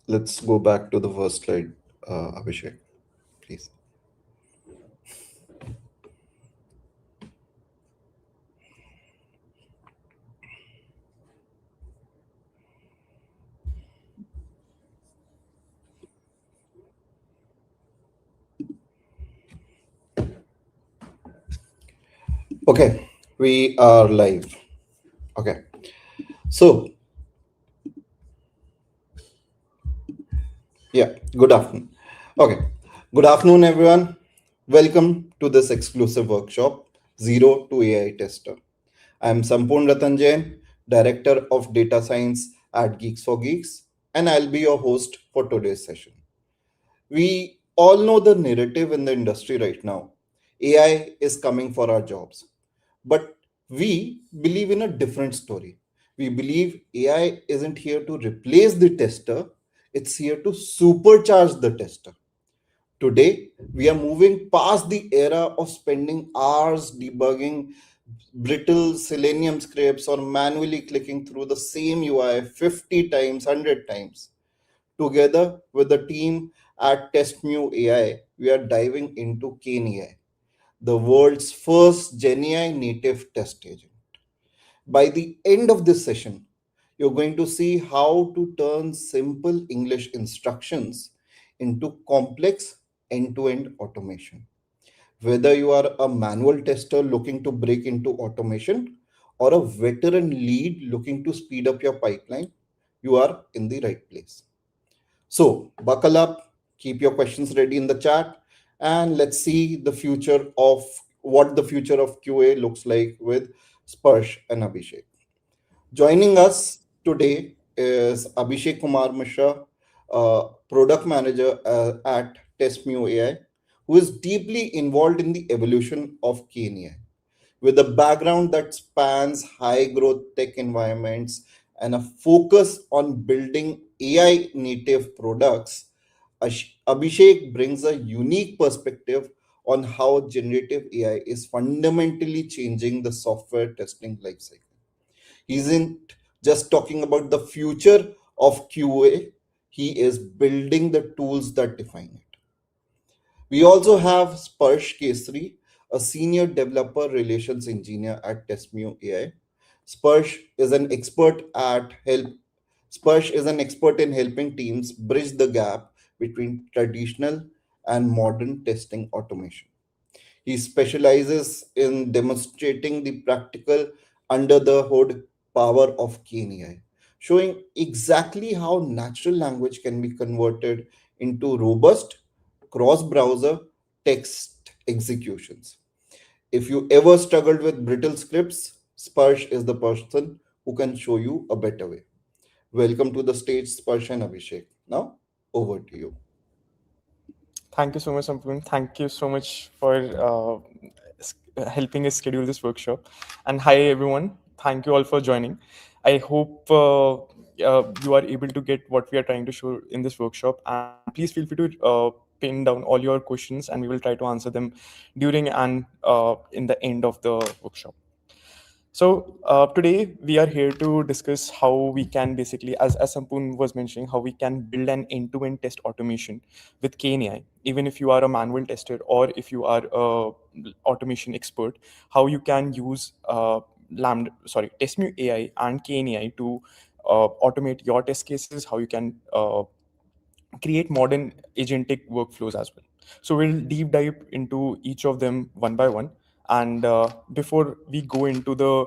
Let's go back to the first slide, Abhishek, please. Okay, we are live. Okay, so yeah, good afternoon. Okay, good afternoon, everyone. Welcome to this exclusive workshop, Zero to AI Tester. I'm Sampurn Ratan Jain, Director of Data Science at Geeks4Geeks, and I'll be your host for today's session. We all know the narrative in the industry right now. AI is coming for our jobs. But we believe in a different story. We believe AI isn't here to replace the tester, it's here to supercharge the tester. Today, we are moving past the era of spending hours debugging brittle Selenium scripts or manually clicking through the same UI 50 times, 100 times. Together with the team at TestMu AI, we are diving into KaneAI, the world's first GenAI native test agent. By the end of this session, you're going to see how to turn simple English instructions into complex end to end automation. Whether you are a manual tester looking to break into automation or a veteran lead looking to speed up your pipeline, you are in the right place. So, buckle up, keep your questions ready in the chat, and let's see the future of QA looks like with Sparsh and Abhishek. Joining us today is Abhishek Kumar Mishra, product manager at TestMu AI, who is deeply involved in the evolution of KNAI. With a background that spans high growth tech environments and a focus on building AI native products, Abhishek brings a unique perspective on how generative AI is fundamentally changing the software testing lifecycle. He isn't just talking about the future of QA, he is building the tools that define it. We also have Sparsh Kesri, a senior developer relations engineer at TestMu AI. Sparsh is an expert at help. Sparsh is an expert in helping teams bridge the gap between traditional and modern testing automation. He specializes in demonstrating the practical under the hood power of KNAI, showing exactly how natural language can be converted into robust cross browser text executions. If you ever struggled with brittle scripts, Sparsh is the person who can show you a better way. Welcome to the stage, Sparsh and Abhishek. Now, over to you. Thank you so much, Sampun. Thank you so much for helping us schedule this workshop. And hi, everyone. Thank you all for joining. I hope you are able to get what we are trying to show in this workshop. And please feel free to pin down all your questions, and we will try to answer them during and in the end of the workshop. So today we are here to discuss how we can basically, as Sampun was mentioning, how we can build an end-to-end test automation with KaneAI. Even if you are a manual tester or if you are a automation expert, how you can use TestMu AI and KaneAI to automate your test cases, how you can create modern agentic workflows as well. So we'll deep dive into each of them one by one. And before we go into the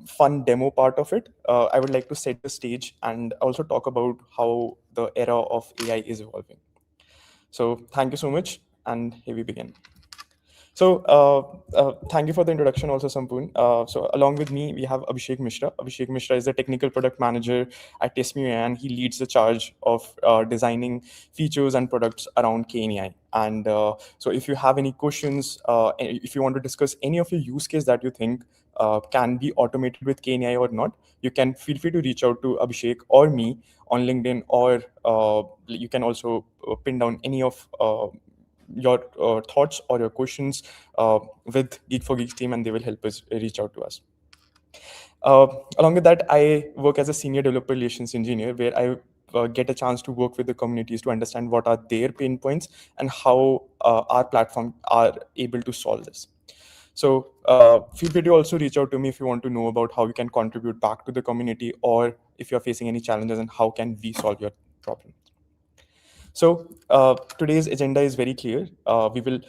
fun demo part of it, I would like to set the stage and also talk about how the era of AI is evolving. So thank you so much, and here we begin. So thank you for the introduction also, Sampoon. So along with me, we have Abhishek Mishra. Abhishek Mishra is the technical product manager at TestMu AI, and he leads the charge of designing features and products around KNAI. And so if you have any questions, if you want to discuss any of your use case that you think can be automated with KNAI or not, you can feel free to reach out to Abhishek or me on LinkedIn, or you can also pin down any of your thoughts or your questions with Geek4Geeks team, and they will help us reach out to us. Uh, Along with that, I work as a senior developer relations engineer, where I get a chance to work with the communities to understand what are their pain points and how our platform are able to solve this. So feel free to also reach out to me if you want to know about how we can contribute back to the community, or if you're facing any challenges and how can we solve your problem. So today's agenda is very clear. We will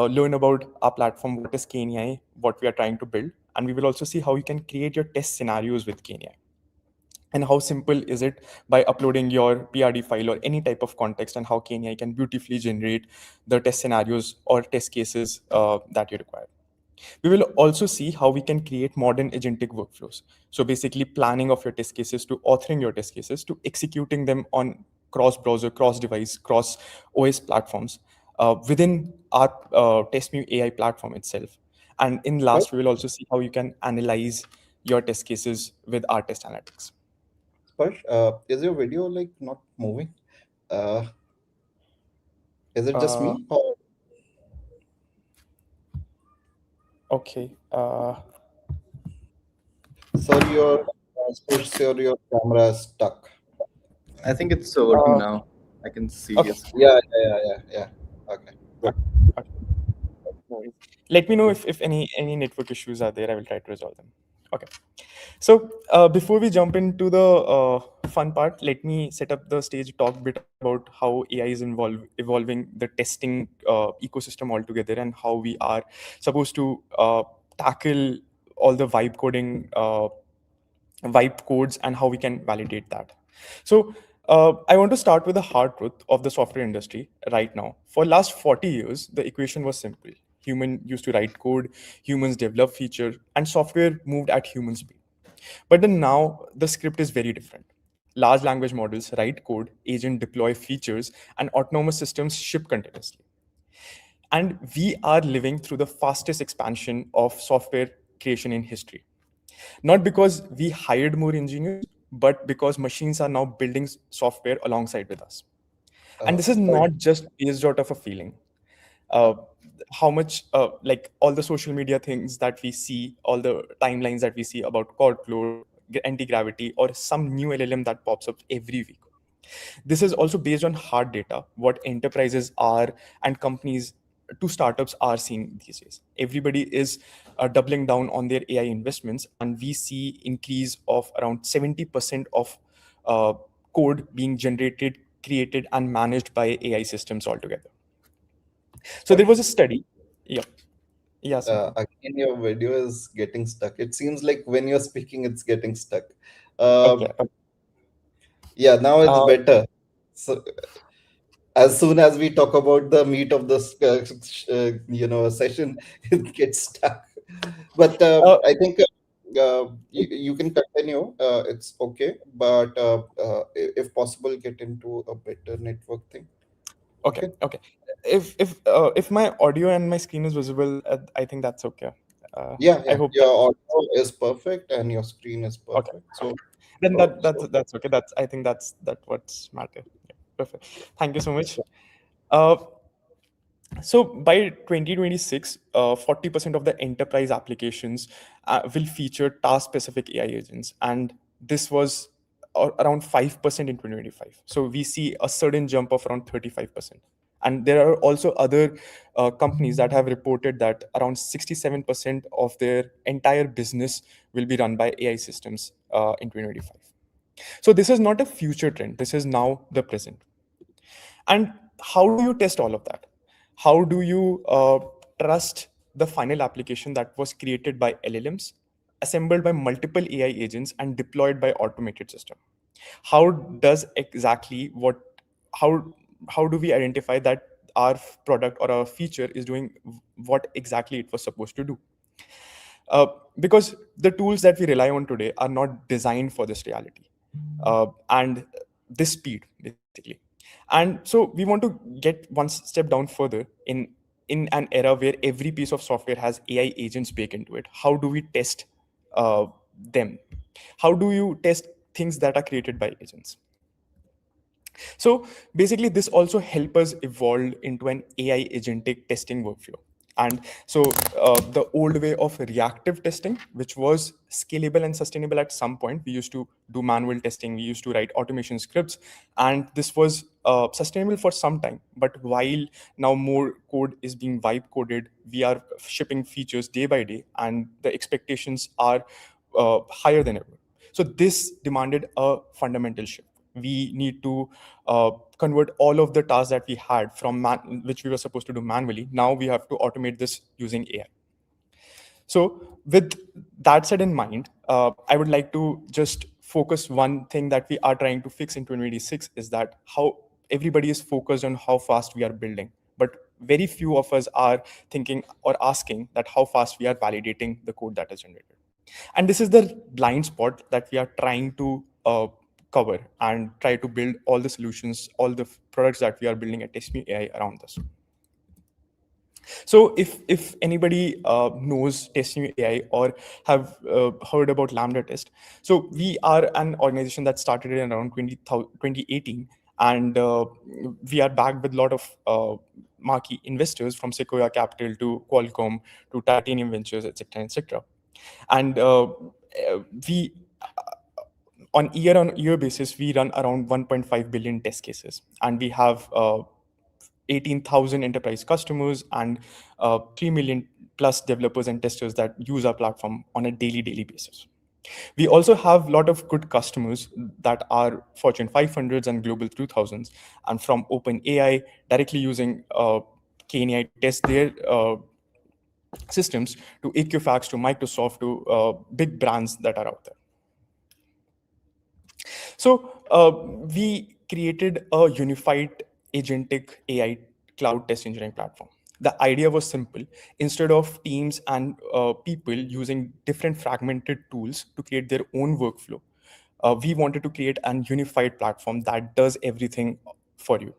learn about our platform, what is KaneAI, what we are trying to build, and we will also see how you can create your test scenarios with KaneAI. And how simple is it by uploading your PRD file or any type of context, and how KaneAI can beautifully generate the test scenarios or test cases that you require. We will also see how we can create modern agentic workflows. So basically planning of your test cases to authoring your test cases to executing them on cross browser, cross device, cross OS platforms within our TestMu AI platform itself. And in Sparsh, last, we will also see how you can analyze your test cases with our test analytics. Sparsh, is your video like not moving? Uh, is it just Uh, me? Or okay. sir, your camera is stuck. I think it's working Uh, now. I can see your okay. screen. Yeah. Okay, good. Okay. Okay. No worries. Let me know if any network issues are there. I will try to resolve them. Okay. So before we jump into the fun part, let me set up the stage, talk a bit about how AI is evolving the testing ecosystem altogether, and how we are supposed to tackle all the vibe codes and how we can validate that. So I want to start with the hard truth of the software industry right now. For last 40 years, the equation was simple. Human used to write code, humans develop feature, and software moved at human speed. But then now the script is very different. Large language models write code, agent deploy features, and autonomous systems ship continuously. And we are living through the fastest expansion of software creation in history. Not because we hired more engineers, but because machines are now building software alongside with us. And this is Sparsh, not just based out of a feeling. Uh, how much, like all the social media things that we see, all the timelines that we see about Cloud, anti-gravity, or some new LLM that pops up every week. This is also based on hard data, what enterprises are and companies to startups are seeing these days. Everybody is doubling down on their AI investments, and we see increase of around 70% of uh, code being generated, created, and managed by AI systems altogether. So there Sparsh, was a study. Yeah, yeah, Simran. again, your video is getting stuck. It seems like when you're speaking, it's getting stuck. Okay. Um, yeah, now it's Uh, better. So as soon as we talk about the meat of this, session, it gets stuck. But uh, I think you can continue. It's okay, but if possible, get into a better network thing. okay. Okay. Okay. If my audio and my screen is visible, I think that's okay. I Yeah. hope that. Your audio is perfect and your screen is Okay. perfect. So, Then so, so that's okay. That's I think that what's matter. Yeah, perfect. Thank you so much. Uh, so by 2026, 40% of the enterprise applications will feature task-specific AI agents, and this was around 5% in 2025. So we see a sudden jump of around 35%. And there are also other companies that have reported that around 67% of their entire business will be run by AI systems in 2025. So this is not a future trend. This is now the present. And how do you test all of that? How do you trust the final application that was created by LLMs, assembled by multiple AI agents, and deployed by automated system? How does exactly what how how do we identify that our product or our feature is doing what exactly it was supposed to do? uh, because the tools that we rely on today are not designed for this reality and this speed basically. And so we want to get one step down further in an era where every piece of software has AI agents baked into it. How do we test uh, them? How do you test things that are created by agents? So basically, this also help us evolve into an AI agentic testing workflow. And so the old way of reactive testing, which was scalable and sustainable at some point, we used to do manual testing, we used to write automation scripts, and this was sustainable for some time. But while now more code is being vibe coded, we are shipping features day by day, and the expectations are higher than ever. So this demanded a fundamental shift. We need to convert all of the tasks that we had from which we were supposed to do manually. Now we have to automate this using AI. So with that said in mind, I would like to just focus one thing that we are trying to fix in 2026 is that how everybody is focused on how fast we are building, but very few of us are thinking or asking that how fast we are validating the code that is generated. And this is the blind spot that we are trying to cover and try to build all the solutions, all the products that we are building at TestMu AI around this. So if anybody knows TestMu AI or have heard about LambdaTest, so we are an organization that started in around 2018, and we are backed with a lot of marquee investors from Sequoia Capital to Qualcomm to Titanium Ventures, etc., etc. And we on year basis, we run around 1.5 billion test cases, and we have 18,000 enterprise customers and 3 million plus developers and testers that use our platform on a daily basis. We also have a lot of good customers that are Fortune 500s and Global 2000s, and from OpenAI directly using KaneAI to test their systems, to Equifax, to Microsoft, to big brands that are out there. So we created a unified agentic AI cloud test engineering platform. The idea was simple. Instead of teams and people using different fragmented tools to create their own workflow, we wanted to create an unified platform that does everything for you.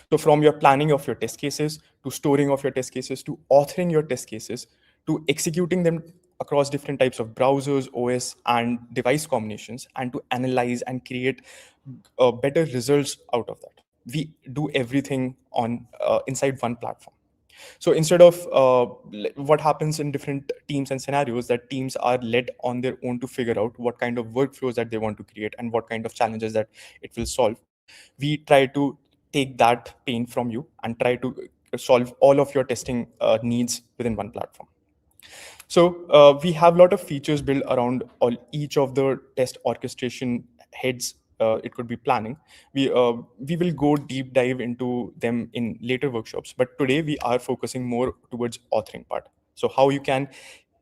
So from your planning of your test cases, to storing of your test cases, to authoring your test cases, to executing them across different types of browsers, OS, and device combinations, and to analyze and create better results out of that. We do everything on inside one platform. So instead of what happens in different teams and scenarios, that teams are led on their own to figure out what kind of workflows that they want to create and what kind of challenges that it will solve, we try to take that pain from you and try to solve all of your testing needs within one platform. So we have a lot of features built around each of the test orchestration heads. It could be planning. We will go deep dive into them in later workshops, but today we are focusing more towards authoring part. So how you can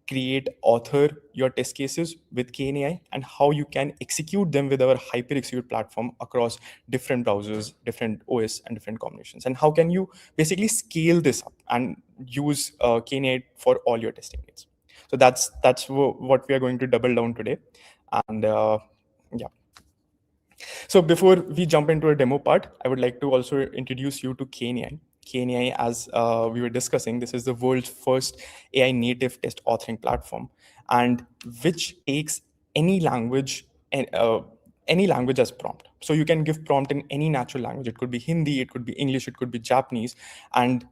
create, author your test cases with KaneAI, and how you can execute them with our hyper execute platform across different browsers, different OS, and different combinations. And how can you basically scale this up and use KaneAI for all your testing needs. So that's what we are going to double down today. And yeah. So before we jump into a demo part, I would like to also introduce you to KaneAI. KaneAI, as we were discussing, this is the world's first AI native test authoring platform, and which takes any language and any language as prompt. So you can give prompt in any natural language. It could be Hindi, it could be English, it could be Japanese, and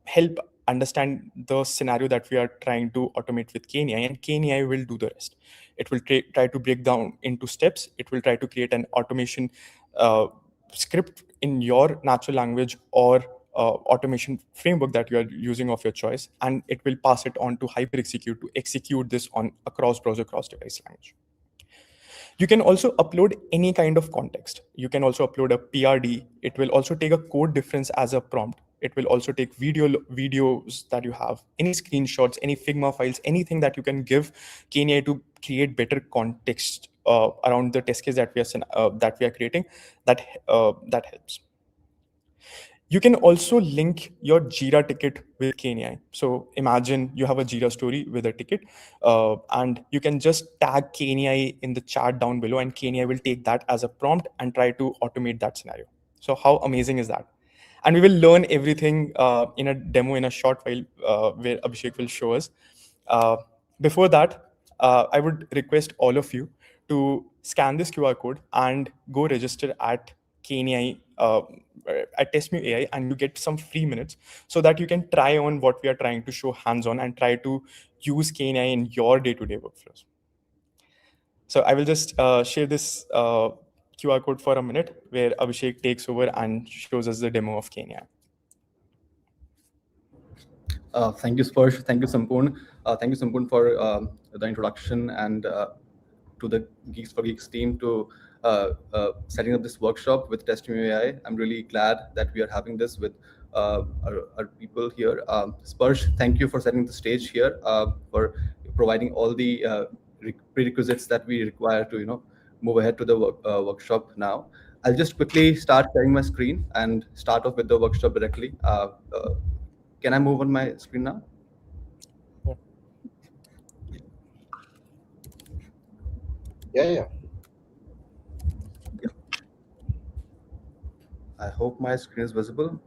help understand the scenario that we are trying to automate with KaneAI, and KaneAI will do the rest. It will try to break down into steps. It will try to create an automation script in your natural language or automation framework that you are using of your choice, and it will pass it on to hyper execute to execute this on across browser, cross device language. You can also upload any kind of context. You can also upload a PRD. It will also take a code difference as a prompt. It will also take videos that you have, any screenshots, any Figma files, anything that you can give KaneAI to create better context around the test case that we are creating. That helps. You can also link your Jira ticket with KaneAI. So imagine you have a Jira story with a ticket, and you can just tag KaneAI in the chat down below, and KaneAI will take that as a prompt and try to automate that scenario. So how amazing is that? And we will learn everything in a demo in a short while, where Abhishek will show us. Uh, Before that, I would request all of you to scan this QR code and go register at KaneAI at TestMu AI, and you get some free minutes so that you can try on what we are trying to show hands-on and try to use KaneAI in your day-to-day workflows. So I will just share this QR code for a minute where Abhishek takes over and shows us the demo of KaneAI. Thank you, Sparsh. Thank you, Sampurn. Thank you, Sampurn, for the introduction and to the Geeks for Geeks team to setting up this workshop with TestMu AI. I'm really glad that we are having this with our people here. Sparsh, thank you for setting the stage here, for providing all the prerequisites that we require to move ahead to the workshop now. I'll just quickly start sharing my screen and start off with the workshop directly. Can I move on my screen now? Yeah. I hope my screen is visible.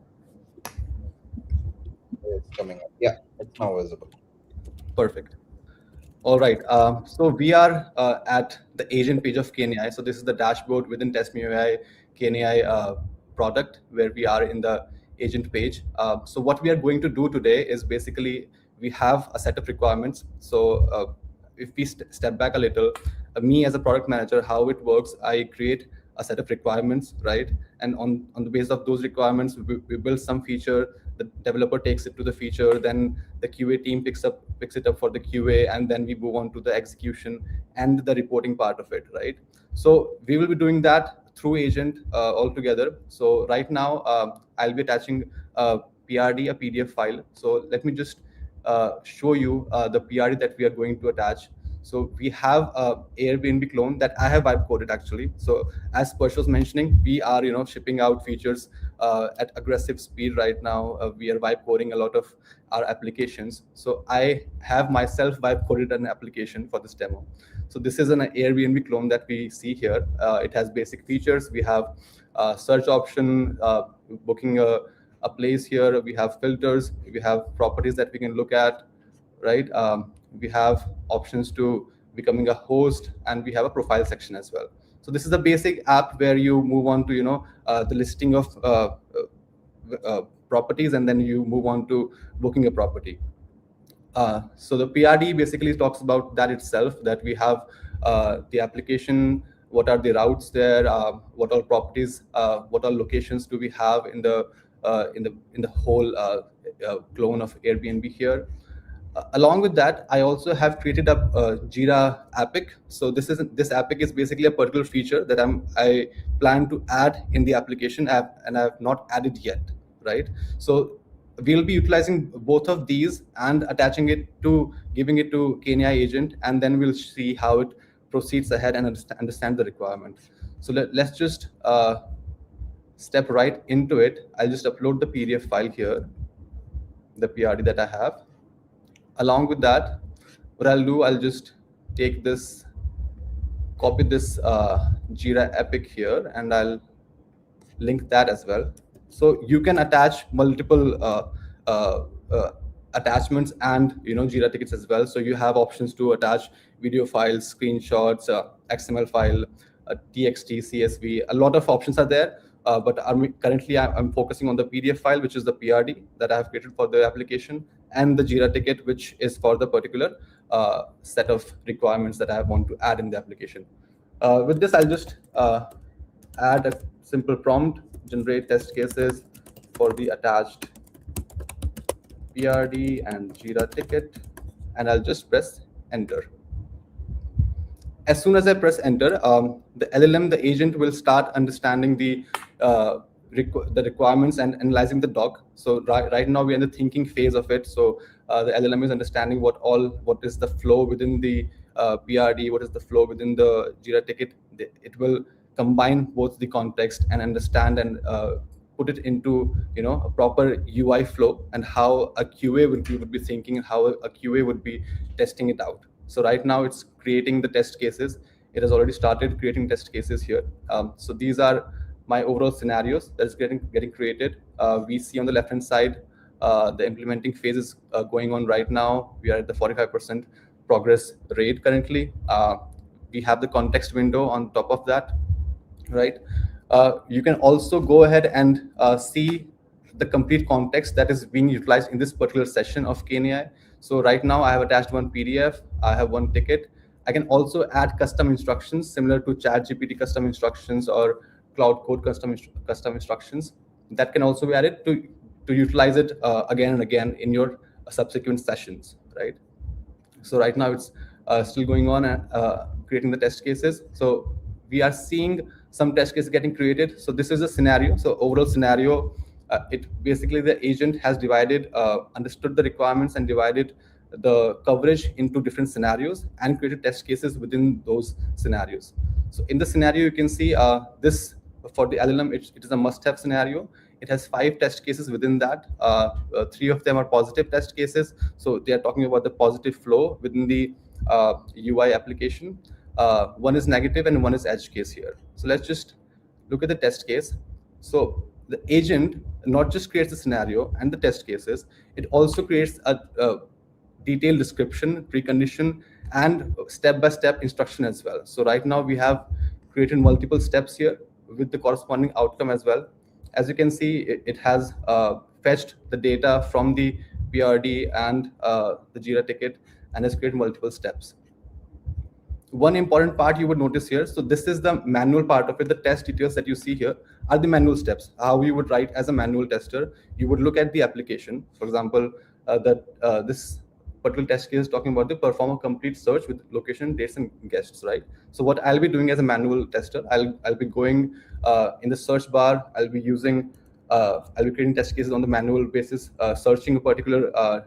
It's coming up. Yeah, it's now visible. Perfect. All right. So we are at the agent page of KaneAI. So this is the dashboard within TestMu AI KaneAI product where we are in the agent page. So what we are going to do today is basically we have a set of requirements. So if we step back a little, me as a product manager, how it works, I create a set of requirements, right? And on the basis of those requirements, we build some feature. The developer takes it to the feature, then the QA team picks it up for the QA, and then we move on to the execution and the reporting part of it, right? So we will be doing that through agent altogether. So right now, I'll be attaching a PRD, a PDF file. So let me just show you the PRD that we are going to attach. So we have a Airbnb clone that I have vibe coded actually. So as Persh was mentioning, we are shipping out features at aggressive speed right now. We are vibe coding a lot of our applications. So I have myself vibe coded an application for this demo. So this is an Airbnb clone that we see here. It has basic features. We have search option, booking a place here. We have filters. We have properties that we can look at, right? We have options to becoming a host, and we have a profile section as well. So this is a basic app where you move on to the listing of properties, and then you move on to booking a property. So the PRD basically talks about that itself, that we have the application, what are the routes there, what all properties, what all locations do we have in the whole clone of Airbnb here. Along with that, I also have created a Jira Epic. So this Epic is basically a particular feature that I plan to add in the application app, and I have not added yet, right? So we'll be utilizing both of these and attaching it to giving it to KaneAI agent, and then we'll see how it proceeds ahead and understand the requirement. So let's just step right into it. I'll just upload the PDF file here, the PRD that I have. Along with that, what I'll do, I'll just take this, copy this Jira Epic here, and I'll link that as well. So you can attach multiple attachments and Jira tickets as well. So you have options to attach video files, screenshots, XML file, TXT, CSV. A lot of options are there. But currently I'm focusing on the PDF file, which is the PRD that I have created for the application, and the Jira ticket, which is for the particular set of requirements that I want to add in the application. With this, I'll just add a simple prompt, generate test cases for the attached PRD and Jira ticket, and I'll just press enter. As soon as I press enter, the LLM, the agent, will start understanding the requirements and analyzing the doc. So right now we're in the thinking phase of it. So the LLM is understanding what is the flow within the PRD, what is the flow within the Jira ticket. It will combine both the context and understand and put it into a proper UI flow, and how a QA would be thinking, and how a QA would be testing it out. So right now it's creating the test cases. It has already started creating test cases here. So these are my overall scenarios that is getting created. We see on the left hand side the implementing phase is going on right now. We are at the 45% progress rate currently. We have the context window on top of that, right? You can also go ahead and see the complete context that is being utilized in this particular session of KaneAI. So right now I have attached one PDF, I have one ticket. I can also add custom instructions similar to ChatGPT custom instructions or Cloud Code custom instructions that can also be added to utilize it again and again in your subsequent sessions, right? So right now it's still going on and creating the test cases. So we are seeing some test cases getting created. So this is a scenario. So overall scenario, it basically the agent has divided, understood the requirements and divided the coverage into different scenarios and created test cases within those scenarios. So in the scenario, you can see this for the LLM, it is a must-have scenario. It has 5 test cases within that. 3 of them are positive test cases. So they are talking about the positive flow within the UI application. One is negative and one is edge case here. So let's just look at the test case. So the agent not just creates the scenario and the test cases, it also creates a detailed description, precondition, and step-by-step instruction as well. So right now we have created multiple steps here with the corresponding outcome as well. As you can see, it has fetched the data from the PRD and the Jira ticket and has created multiple steps. One important part you would notice here, so this is the manual part of it. The test details that you see here are the manual steps, how you would write as a manual tester. You would look at the application. For example, this particular test case is talking about the perform a complete search with location, dates, and guests, right? So what I'll be doing as a manual tester, I'll be going in the search bar. I'll be creating test cases on the manual basis, searching a particular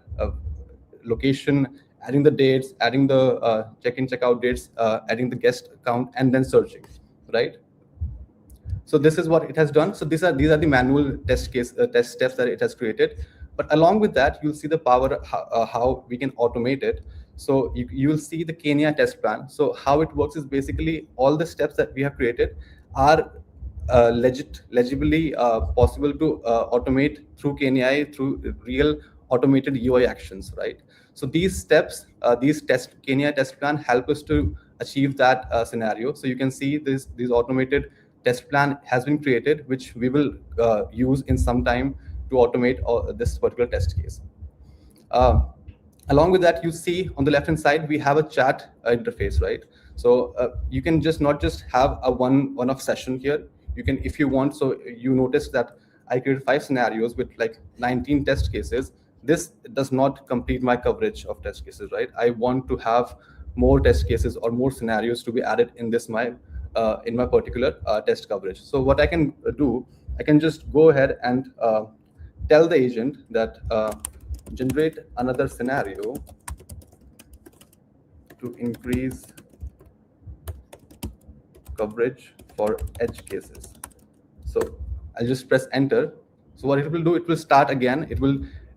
location, adding the dates, adding the check-in, check-out dates, adding the guest count, and then searching, right? So this is what it has done. So these are the manual test steps that it has created. But along with that, you'll see the power how we can automate it. So you'll see the KaneAI test plan. So how it works is basically all the steps that we have created are legibly possible to automate through KaneAI through real automated UI actions, right? So these steps, these KaneAI test plan help us to achieve that scenario. So you can see these automated test plan has been created, which we will use in some time to automate this particular test case. Along with that, you see on the left hand side we have a chat interface, right? So you can just not just have a one-off session here. You can, if you want. So you notice that I created 5 scenarios with like 19 test cases. This does not complete my coverage of test cases, right? I want to have more test cases or more scenarios to be added in this in my particular test coverage. So what I can do, I can just go ahead and tell the agent that generate another scenario to increase coverage for edge cases. So I'll just press enter. So what it will do, it will start again.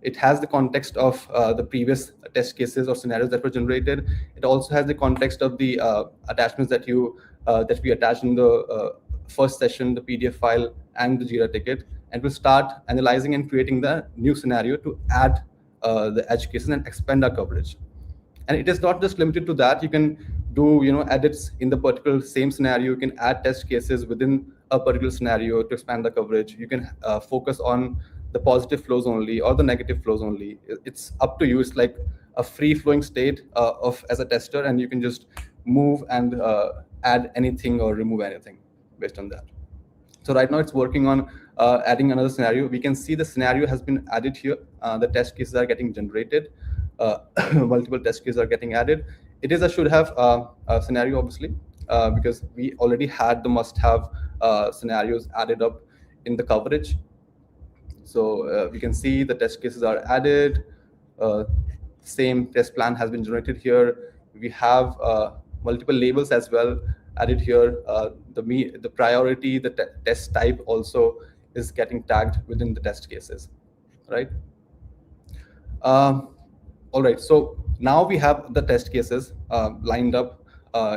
It has the context of the previous test cases or scenarios that were generated. It also has the context of the attachments that we attached in the first session, the PDF file and the Jira ticket, and will start analyzing and creating the new scenario to add the edge cases and expand our coverage. And it is not just limited to that. You can do edits in the particular same scenario. You can add test cases within a particular scenario to expand the coverage. You can focus on the positive flows only or the negative flows only. It's up to you. It's like a free flowing state as a tester, and you can just move and add anything or remove anything based on that. So right now it's working on adding another scenario. We can see the scenario has been added here. The test cases are getting generated. Multiple test cases are getting added. It is a should have scenario, obviously, because we already had the must have scenarios added up in the coverage. So we can see the test cases are added. Same test plan has been generated here. We have multiple labels as well added here. The priority, the test type also is getting tagged within the test cases, right? All right, so now we have the test cases lined up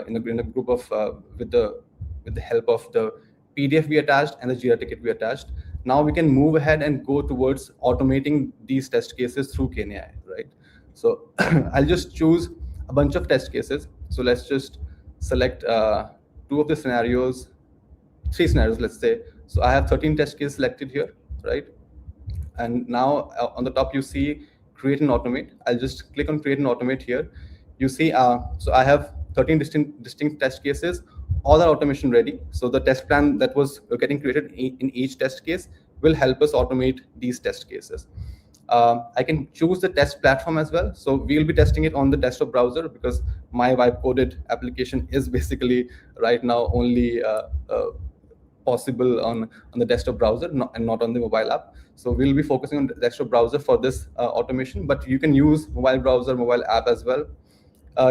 in a group of with the help of the PDF we attached and the Jira ticket we attached. Now we can move ahead and go towards automating these test cases through KaneAI, right? So I'll just choose a bunch of test cases. So let's just select 2 of the scenarios, three scenarios, let's say. So I have 13 test cases selected here, right? And now on the top, you see create and automate. I'll just click on create and automate here. You see, so I have 13 distinct test cases, all are automation ready. So the test plan that was getting created in each test case will help us automate these test cases. I can choose the test platform as well. So we'll be testing it on the desktop browser because my vibe coded application is basically right now only possible on the desktop browser, and not on the mobile app. So we'll be focusing on the desktop browser for this automation, but you can use mobile browser, mobile app as well.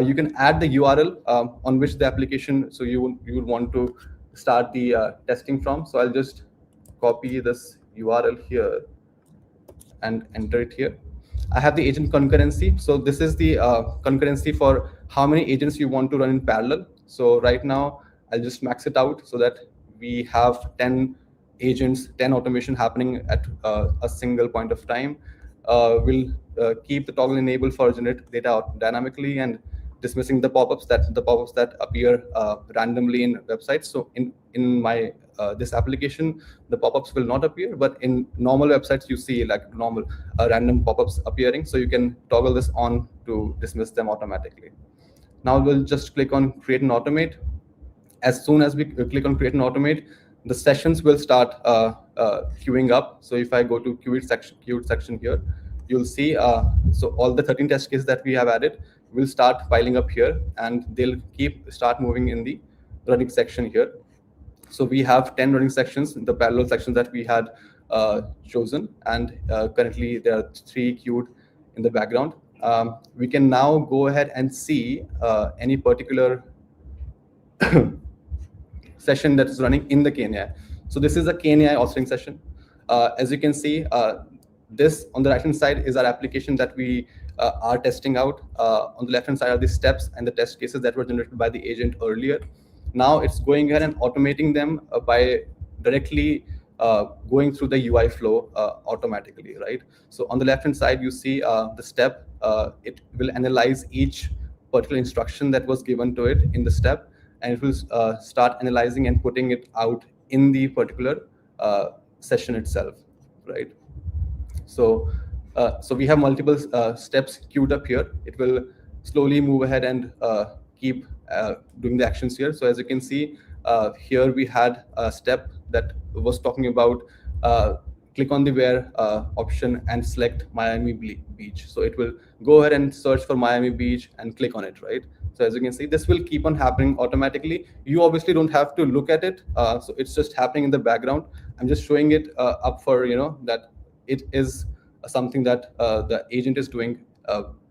You can add the URL on which the application, so you would want to start the testing from. So I'll just copy this URL here and enter it here. I have the agent concurrency. So this is the concurrency for how many agents you want to run in parallel. So right now, I'll just max it out so that we have 10 agents, 10 automation happening at a single point of time. We'll keep the toggle enabled for generate data dynamically and dismissing the pop-ups that appear randomly in websites. So in my this application, the pop-ups will not appear, but in normal websites you see like normal random pop-ups appearing. So you can toggle this on to dismiss them automatically. Now we'll just click on create and automate. As soon as we click on create and automate, the sessions will start queuing up. So if I go to queued section here, you'll see so all the 13 test cases that we have added will start piling up here, and they'll start moving in the running section here. So we have 10 running sections, the parallel sections that we had chosen, and currently there are 3 queued in the background. We can now go ahead and see any particular session that is running in the KaneAI. So this is a KaneAI authoring session. As you can see, this on the right-hand side is our application that we are testing out. On the left-hand side are the steps and the test cases that were generated by the agent earlier. Now it's going ahead and automating them by directly going through the UI flow automatically, right? So on the left-hand side, you see the step. It will analyze each particular instruction that was given to it in the step, and it will start analyzing and putting it out in the particular session itself, right? So we have multiple steps queued up here. It will slowly move ahead and keep doing the actions here. So as you can see, here we had a step that was talking about click on the where option and select Miami Beach. So it will go ahead and search for Miami Beach and click on it, right? So as you can see, this will keep on happening automatically. You obviously don't have to look at it. So it's just happening in the background. I'm just showing it up for, that it is something that the agent is doing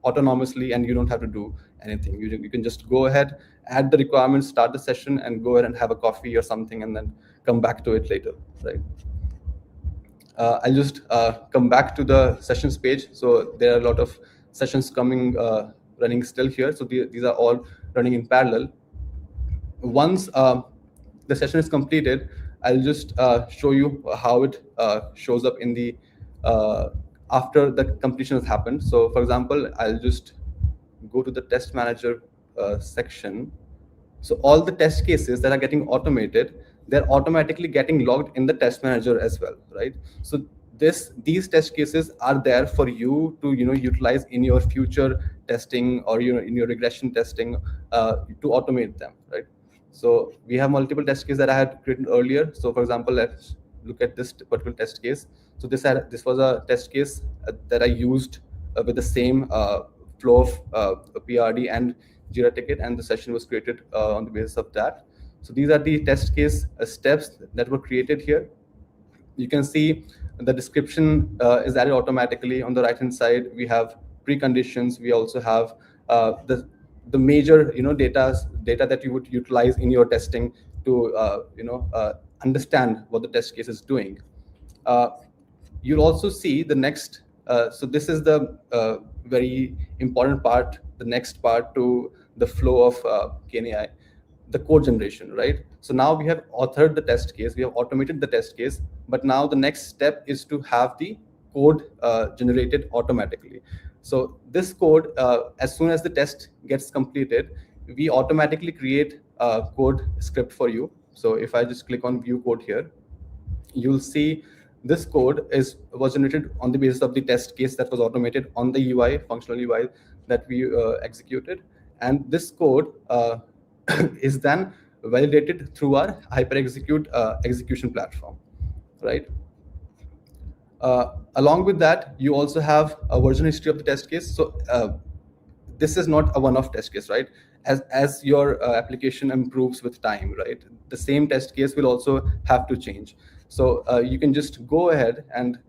autonomously, and you don't have to do anything. You can just go ahead, add the requirements, start the session, and go ahead and have a coffee or something, and then come back to it later, right? I'll just come back to the sessions page. So there are a lot of sessions coming, running still here. So these are all running in parallel. Once the session is completed, I'll just show you how it shows up in the after the completion has happened. So for example, I'll just go to the test manager section. So all the test cases that are getting automated, they're automatically getting logged in the test manager as well, right? So these test cases are there for you to utilize in your future testing or in your regression testing to automate them, right? So we have multiple test cases that I had created earlier. So for example, let's look at this particular test case. So this was a test case that I used with the same flow of PRD and Jira ticket, and the session was created on the basis of that. So these are the test case steps that were created here. You can see the description is added automatically. On the right-hand side, we have preconditions. We also have the major data that you would utilize in your testing to understand what the test case is doing. You'll also see the next. So this is the very important part, the next part to the flow of KaneAI, the code generation, right? So now we have authored the test case, we have automated the test case, but now the next step is to have the code generated automatically. So this code, as soon as the test gets completed, we automatically create a code script for you. So if I just click on view code here, you'll see this code was generated on the basis of the test case that was automated on the UI, functional UI that we executed. And this code is then validated through our hyper-execute execution platform, right? Along with that, you also have a version history of the test case. So this is not a one-off test case, right? As your application improves with time, right, the same test case will also have to change. So you can just go ahead and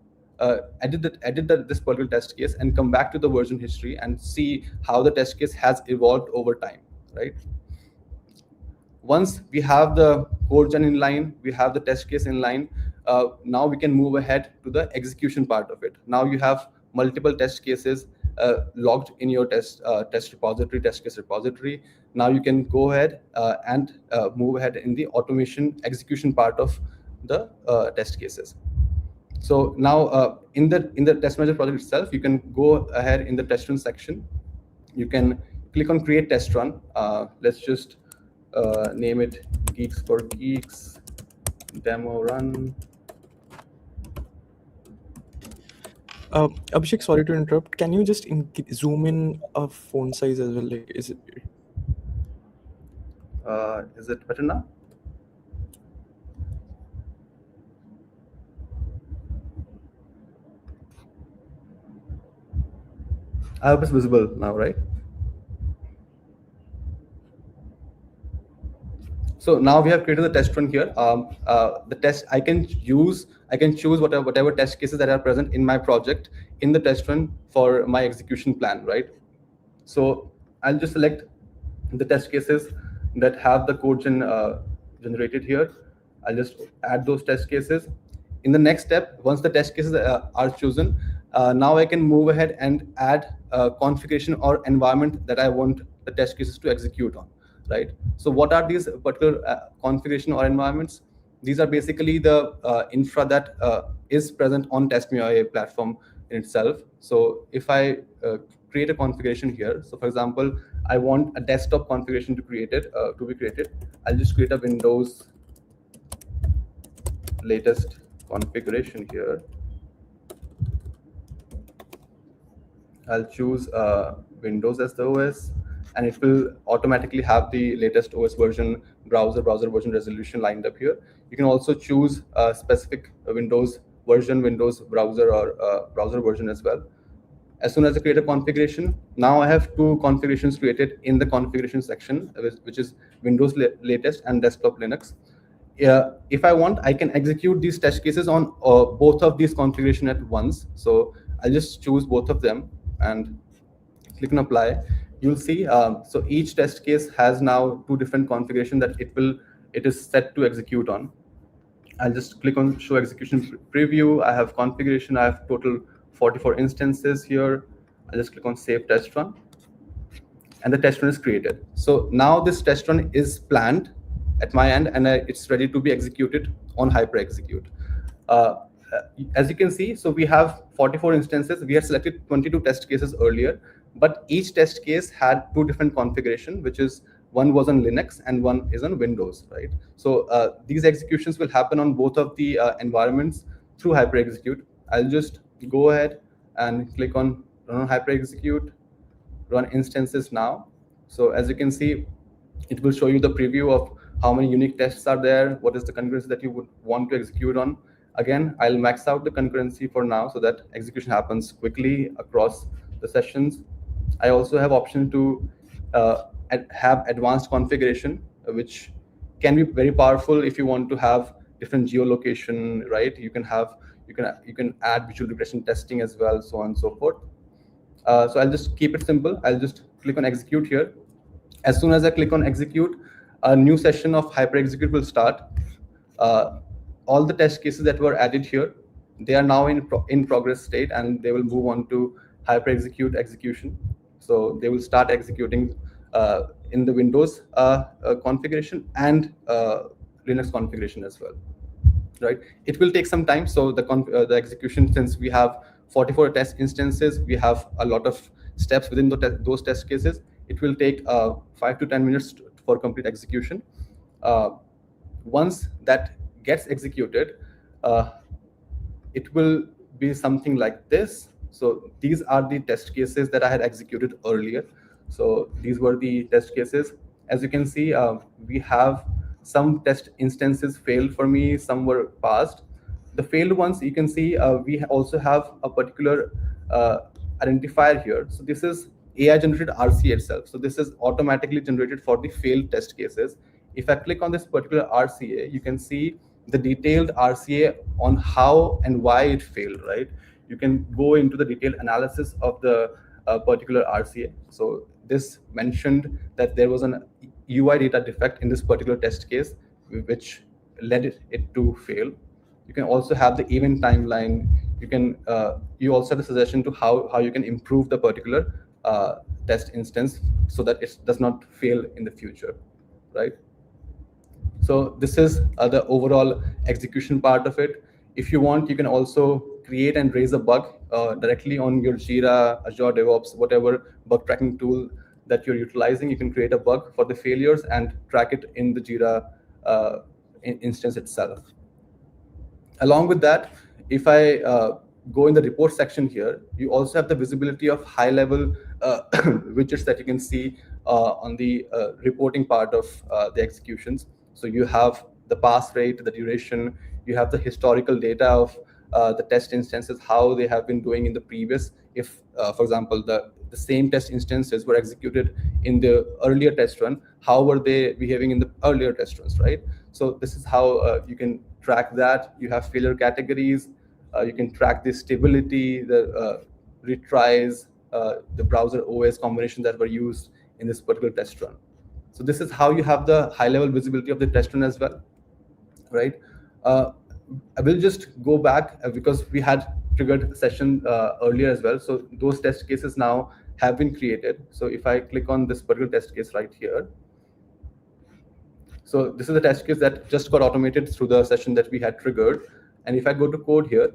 edit this particular test case and come back to the version history and see how the test case has evolved over time, right? Once we have the code gen in line, we have the test case in line, now we can move ahead to the execution part of it. Now you have multiple test cases logged in your test repository, test case repository. Now you can go ahead and move ahead in the automation execution part of the test cases. So now in the test manager project itself, you can go ahead in the test run section. You can click on create test run. Let's just name it GeeksforGeeks demo run. Abhishek, sorry to interrupt. Can you just zoom in a font size as well? Like, is it better now? I hope it's visible now, right? So now we have created the test run here. The test I can choose whatever test cases that are present in my project in the test run for my execution plan, right? So I'll just select the test cases that have the code generated here. I'll just add those test cases. In the next step, once the test cases are chosen, now I can move ahead and add a configuration or environment that I want the test cases to execute on, right? So what are these particular configuration or environments? These are basically the infra that is present on TestMu AI platform in itself. So if I create a configuration here, so for example, I want a desktop configuration to be created. I'll just create a Windows latest configuration here. I'll choose Windows as the OS, and it will automatically have the latest OS version, browser version resolution lined up here. You can also choose a specific Windows version, Windows browser, or browser version as well. As soon as I create a configuration, now I have two configurations created in the configuration section, which is Windows latest and desktop Linux. If I want, I can execute these test cases on both of these configuration at once. So I'll just choose both of them and click on apply. You'll see, so each test case has now two different configurations that it is set to execute on. I'll just click on show execution preview. I have configuration. I have total 44 instances here. I'll just click on save test run, and the test run is created. So now this test run is planned at my end, and it's ready to be executed on hyper execute. As you can see, so we have 44 instances. We had selected 22 test cases earlier, but each test case had two different configuration, which is one was on Linux and one is on Windows, right? So these executions will happen on both of the environments through hyper execute. I'll just go ahead and click on run hyper execute, run instances now. So as you can see, it will show you the preview of how many unique tests are there, what is the concurrency that you would want to execute on. Again, I'll max out the concurrency for now so that execution happens quickly across the sessions. I also have option to have advanced configuration, which can be very powerful if you want to have different geolocation, right? You can add visual regression testing as well, so on and so forth. So I'll just keep it simple. I'll just click on execute here. As soon as I click on execute, a new session of hyper execute will start. All the test cases that were added here, they are now in progress state, and they will move on to hyper execute execution. So they will start executing in the Windows configuration and Linux configuration as well, right? It will take some time. So the execution, since we have 44 test instances, we have a lot of steps within those test cases. It will take 5 to 10 minutes for complete execution. once that gets executed, uh, it will be something like this. So these are the test cases that I had executed earlier. So these were the test cases. As you can see, we have some test instances failed for me, some were passed. The failed ones, you can see we also have a particular uh, identifier here. So this is AI generated RCA itself. So this is automatically generated for the failed test cases. If I click on this particular RCA, you can see the detailed RCA on how and why it failed, right? You can go into the detailed analysis of the particular RCA. So this mentioned that there was an UI data defect in this particular test case, which led it to fail. You can also have the event timeline. You also have the suggestion to how you can improve the particular test instance so that it does not fail in the future, right? So this is the overall execution part of it. If you want, you can also create and raise a bug directly on your Jira, Azure DevOps, whatever bug tracking tool that you're utilizing. You can create a bug for the failures and track it in the Jira instance itself. Along with that, if I go in the report section here, you also have the visibility of high level widgets that you can see on the reporting part of the executions. So you have the pass rate, the duration, you have the historical data of the test instances, how they have been doing in the previous. If, for example, the same test instances were executed in the earlier test run, how were they behaving in the earlier test runs, right? So this is how you can track that. You have failure categories. You can track the stability, the retries, the browser OS combination that were used in this particular test run. So this is how you have the high-level visibility of the test run as well, right? Uh, I will just go back because we had triggered a session earlier as well. So those test cases now have been created. So if I click on this particular test case right here, so this is the test case that just got automated through the session that we had triggered. And if I go to code here,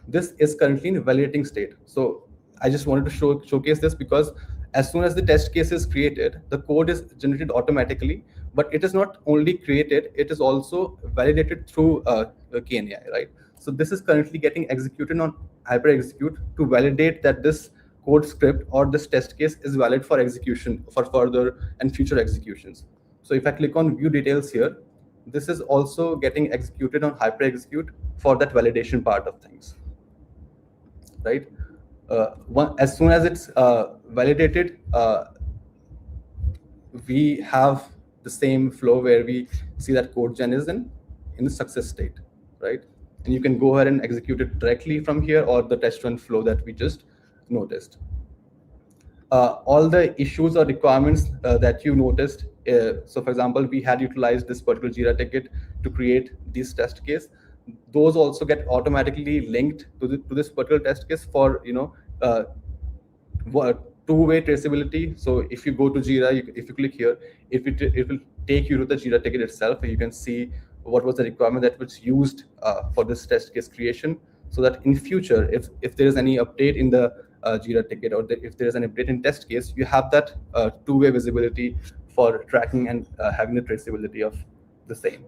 this is currently in validating state. So I just wanted to showcase this because as soon as the test case is created, the code is generated automatically, but it is not only created, it is also validated through KaneAI, right? So this is currently getting executed on hyper execute to validate that this code script or this test case is valid for execution for further and future executions. So if I click on view details here, this is also getting executed on hyper execute for that validation part of things, right? As soon as it's validated, we have the same flow where we see that code gen is in the success state, right? And you can go ahead and execute it directly from here or the test run flow that we just noticed. All the issues or requirements that you noticed. So for example, we had utilized this particular Jira ticket to create this test case. Those also get automatically linked to this particular test case for, two-way traceability. So if you go to Jira, if you click here, it will take you to the Jira ticket itself. You can see what was the requirement that was used for this test case creation, so that in future, if there is any update in the Jira ticket or if there is an update in test case, you have that two-way visibility for tracking and having the traceability of the same.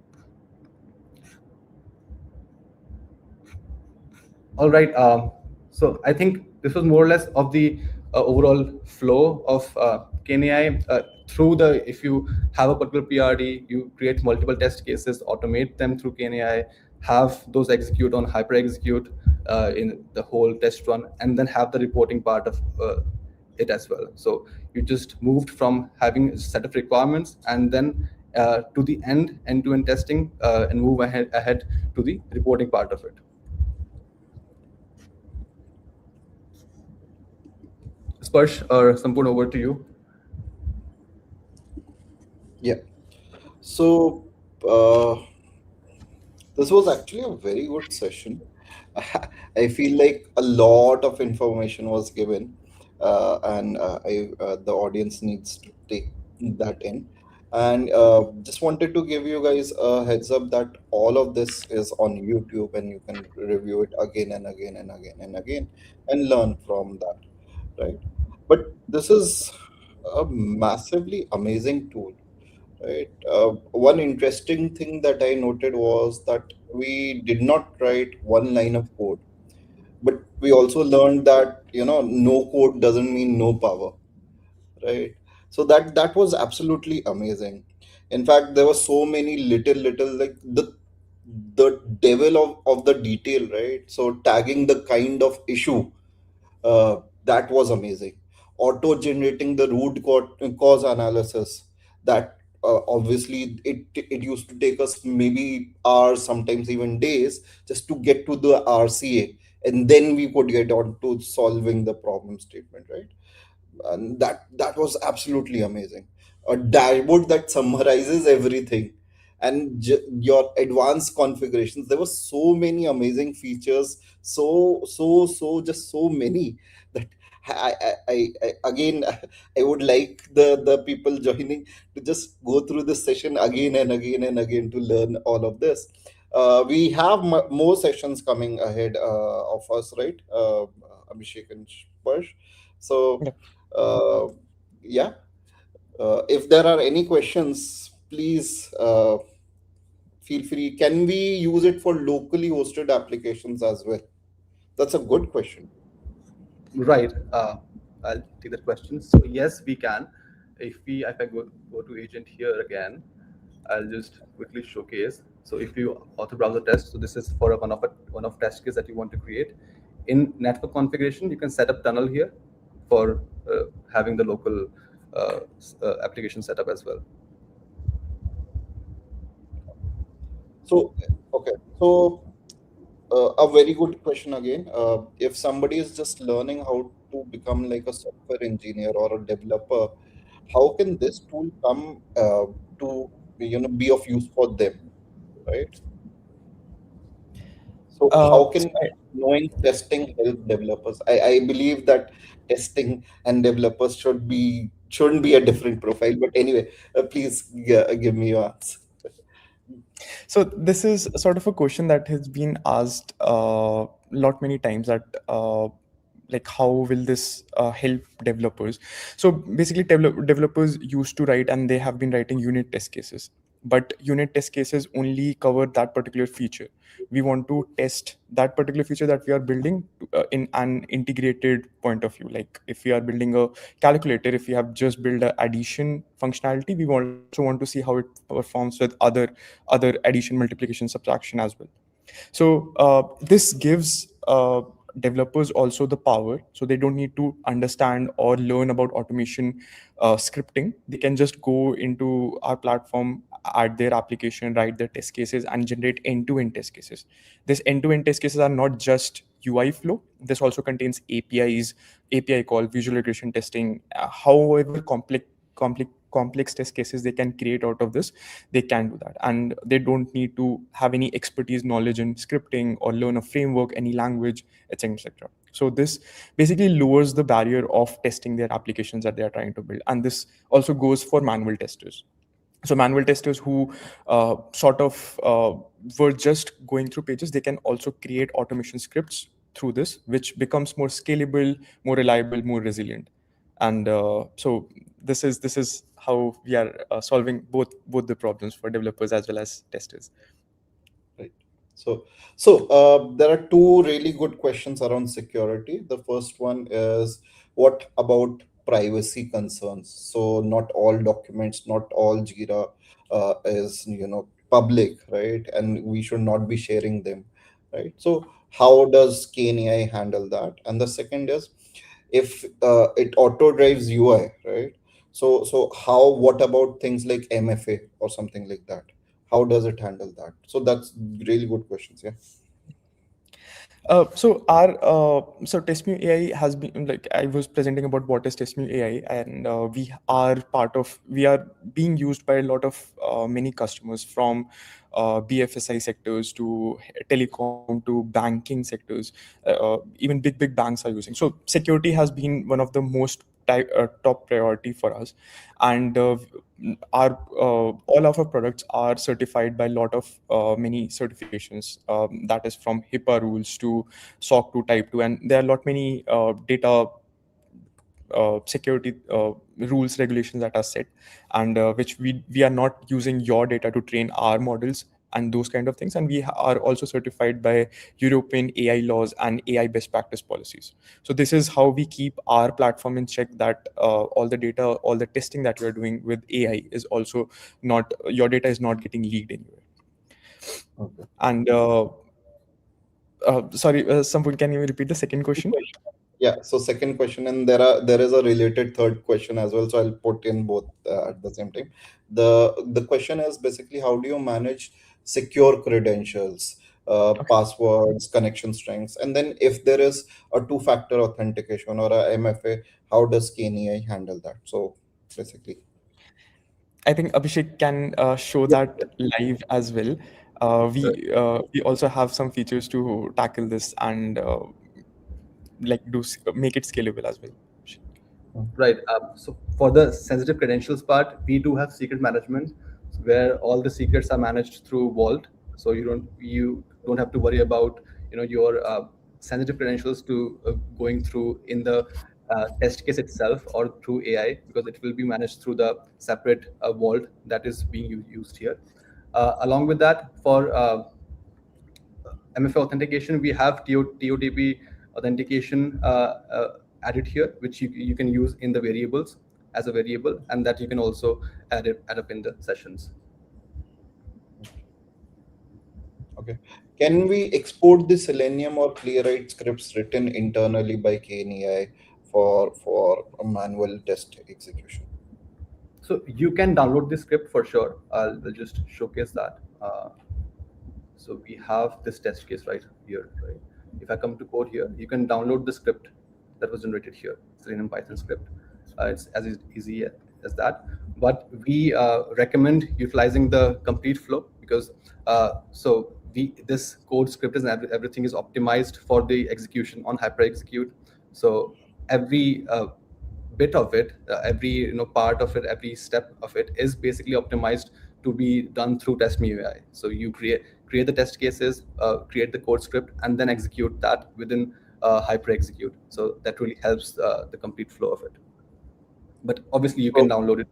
All right. So I think this was more or less of the overall flow of KaneAI. Through the, if you have a particular PRD, you create multiple test cases, automate them through KaneAI, have those execute on hyper execute in the whole test run, and then have the reporting part of it as well. So you just moved from having a set of requirements and then to the end-to-end testing and move ahead to the reporting part of it. Sparsh or Sampurn, over to you. Yeah. So this was actually a very good session. I feel like a lot of information was given, and the audience needs to take that in. And just wanted to give you guys a heads up that all of this is on YouTube, and you can review it again and again and again and again, and learn from that, right? But this is a massively amazing tool. right? One interesting thing that I noted was that we did not write one line of code, but we also learned that no code doesn't mean no power, right? So that was absolutely amazing. In fact, there were so many little like the devil of the detail, right? So tagging the kind of issue, that was amazing. Auto generating the cause analysis, that obviously it used to take us maybe hours, sometimes even days, just to get to the RCA, and then we could get on to solving the problem statement, right? And that was absolutely amazing. A dashboard that summarizes everything, and your advanced configurations. There were so many amazing features, so just so many that again, I would like the people joining to just go through this session again and again and again to learn all of this. We have more sessions coming ahead of us, right, Abhishek and Sparsh? So Yeah. uh, yeah, if there are any questions, please feel free. Can we use it for locally hosted applications as well? That's a good question. Right. I'll take that question. So yes, we can. If I go to agent here again, I'll just quickly showcase. So if you author browser test, so this is for one of test case that you want to create. In network configuration, you can set up tunnel here for having the local application setup as well. So okay, so a very good question again. If somebody is just learning how to become like a software engineer or a developer, how can this tool come to be of use for them, right? So how So can knowing testing help developers? I believe that testing and developers shouldn't be a different profile. But anyway, please give me your answer. So this is sort of a question that has been asked lot many times, that like how will this help developers? So basically developers used to write, and they have been writing unit test cases, but unit test cases only cover that particular feature. We want to test that particular feature that we are building in an integrated point of view. Like if we are building a calculator, if we have just built a addition functionality, we also want to see how it performs with other addition, multiplication, subtraction as well. So this gives developers also the power, so they don't need to understand or learn about automation scripting. They can just go into our platform, add their application, write their test cases, and generate end-to-end test cases. This end-to-end test cases are not just UI flow. This also contains APIs, API call, visual regression testing, however complex test cases they can create out of this, they can do that, and they don't need to have any expertise knowledge in scripting or learn a framework, any language, etc, etc. So this basically lowers the barrier of testing their applications that they are trying to build, and this also goes for manual testers. So manual testers who sort of were just going through pages, they can also create automation scripts through this, which becomes more scalable, more reliable, more resilient. And so this is how we are solving both the problems for developers as well as testers. Right. So there are two really good questions around security. The first one is, what about privacy concerns? So not all documents, not all Jira is public, right? And we should not be sharing them, right? So how does KaneAI handle that? And the second is, if it auto drives UI, right? So how, what about things like MFA or something like that? How does it handle that? So that's really good questions. Yeah. So TestMu AI has been, like I was presenting about what is TestMu AI, and we are being used by a lot of many customers, from BFSI sectors to telecom to banking sectors. Even big banks are using. So security has been one of the most top priority for us, and our all of our products are certified by a lot of many certifications, that is from HIPAA rules to SOC 2 type 2, and there are a lot many data security rules regulations that are set, and which we are not using your data to train our models and those kind of things. And we are also certified by European AI laws and AI best practice policies. So this is how we keep our platform in check, that all the data, all the testing that we are doing with AI is also not, your data is not getting leaked anywhere. Okay. And sorry, Sampul, can you repeat the second question? Yeah. So second question, and there is a related third question as well. So I'll put in both at the same time. The question is basically, how do you manage secure credentials, Okay. passwords, connection strengths, and then if there is a two-factor authentication or a MFA, how does KaneAI handle that? So basically, I think Abhishek can show Yeah. that live as well. We also have some features to tackle this and like make it scalable as well. Right. So for the sensitive credentials part, we do have secret management where all the secrets are managed through Vault. So you don't have to worry about your sensitive credentials to going through in the test case itself or through AI, because it will be managed through the separate Vault that is being used here. Along with that, for MFA authentication, we have TOTP authentication added here, which you can use in the variables as a variable, and that you can also add up in the sessions. okay. Can we export the Selenium or Playwright scripts written internally by KaneAI for a manual test execution? So you can download the script for sure. I'll just showcase that. So we have this test case right here, right? If I come to code here, you can download the script that was generated here, Selenium Python script. It's as easy as that. But we recommend utilizing the complete flow, because this code script is everything is optimized for the execution on hyper execute. So every bit of it, every part of it, every step of it is basically optimized to be done through TestMu AI. So you create the test cases, create the code script, and then execute that within hyper execute. So that really helps the complete flow of it. But obviously, you can So download it,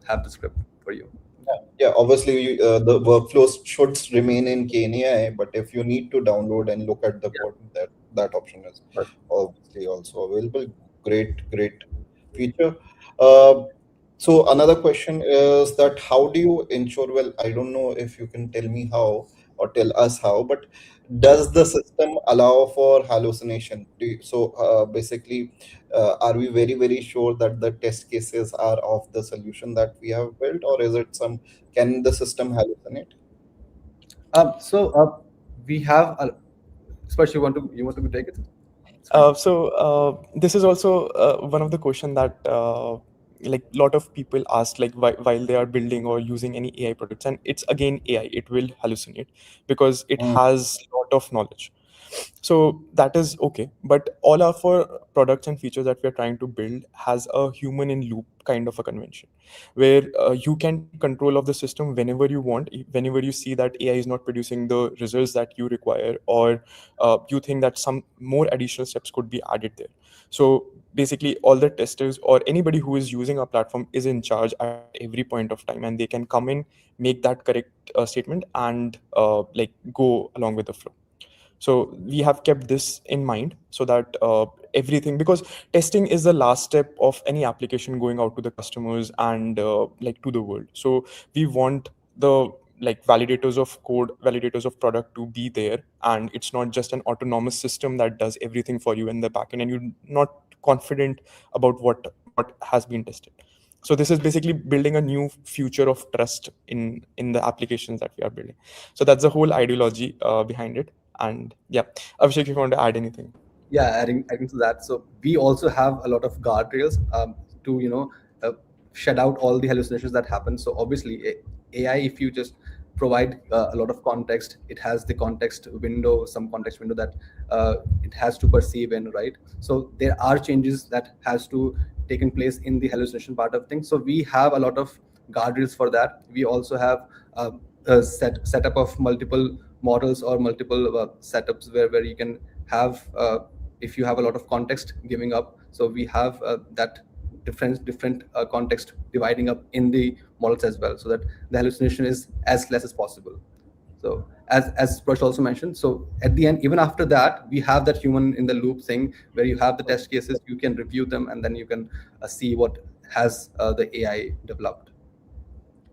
have the script for you. yeah, obviously the workflows should remain in KaneAI, but if you need to download and look at the Yeah. code, that option is obviously also available. Great feature. Uh, so another question is that how do you ensure? Well, I don't know if you can tell me how or tell us how, but does the system allow for hallucination? Basically, are we very sure that the test cases are of the solution that we have built, or is it some, can the system hallucinate? We have especially you want to take it. It's fine. So this is also one of the question that like lot of people ask, like while they are building or using any AI products, and it's again AI, it will hallucinate because it Mm, has lot of knowledge. So that is okay, but all of our products and features that we are trying to build has a human in loop kind of a convention, where you can take control of the system whenever you want, whenever you see that AI is not producing the results that you require, or you think that some more additional steps could be added there. So basically all the testers or anybody who is using our platform is in charge at every point of time, and they can come in, make that correct statement, and like go along with the flow. So we have kept this in mind, so that everything, because testing is the last step of any application going out to the customers and like to the world. So we want the like validators of code, validators of product to be there, and it's not just an autonomous system that does everything for you in the backend and you're not confident about what has been tested. So this is basically building a new future of trust in the applications that we are building. So that's the whole ideology behind it. And yeah, Abhishek, if you want to add anything. Yeah, adding to that, so we also have a lot of guardrails to shed out all the hallucinations that happen. So obviously AI, if you just provide a lot of context, it has the context window, some context window that it has to perceive in, right? So there are changes that has to taken place in the hallucination part of things. So we have a lot of guardrails for that. We also have a setup of multiple models or multiple setups where you can have if you have a lot of context giving up. So we have that different context dividing up in the models as well, so that the hallucination is as less as possible. So as Prash also mentioned, so at the end, even after that, we have that human in the loop thing where you have the test cases, you can review them, and then you can see what has the AI developed.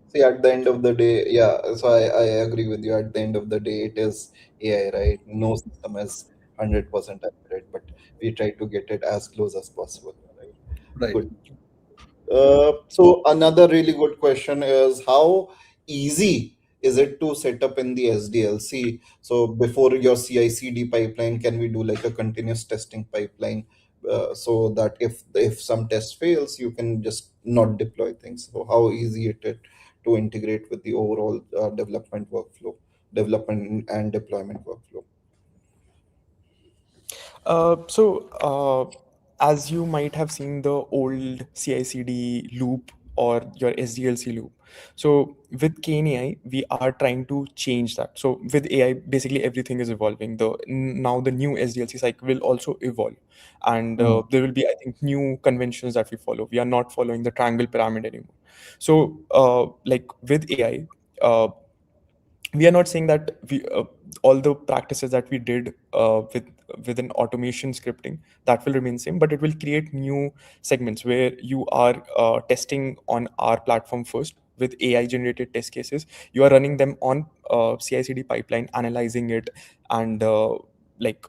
See, at the end of the day, yeah, so I agree with you. At the end of the day, it is AI, right? No system is 100% accurate, but we try to get it as close as possible, right? Right. Good. So another really good question is how easy is it to set up in the SDLC? So before your CI/CD pipeline, can we do like a continuous testing pipeline so that if some test fails, you can just not deploy things? So how easy it is to integrate with the overall development workflow, development and deployment workflow? As you might have seen the old CI/CD loop or your SDLC loop. So with KaneAI, we are trying to change that. So with AI, basically everything is evolving. Now the new SDLC cycle will also evolve, and Hmm. there will be, I think, new conventions that we follow. We are not following the triangle pyramid anymore. So like with AI. We are not saying that we all the practices that we did with an automation scripting that will remain same, but it will create new segments where you are testing on our platform first with AI generated test cases. You are running them on CI/CD pipeline, analyzing it, and like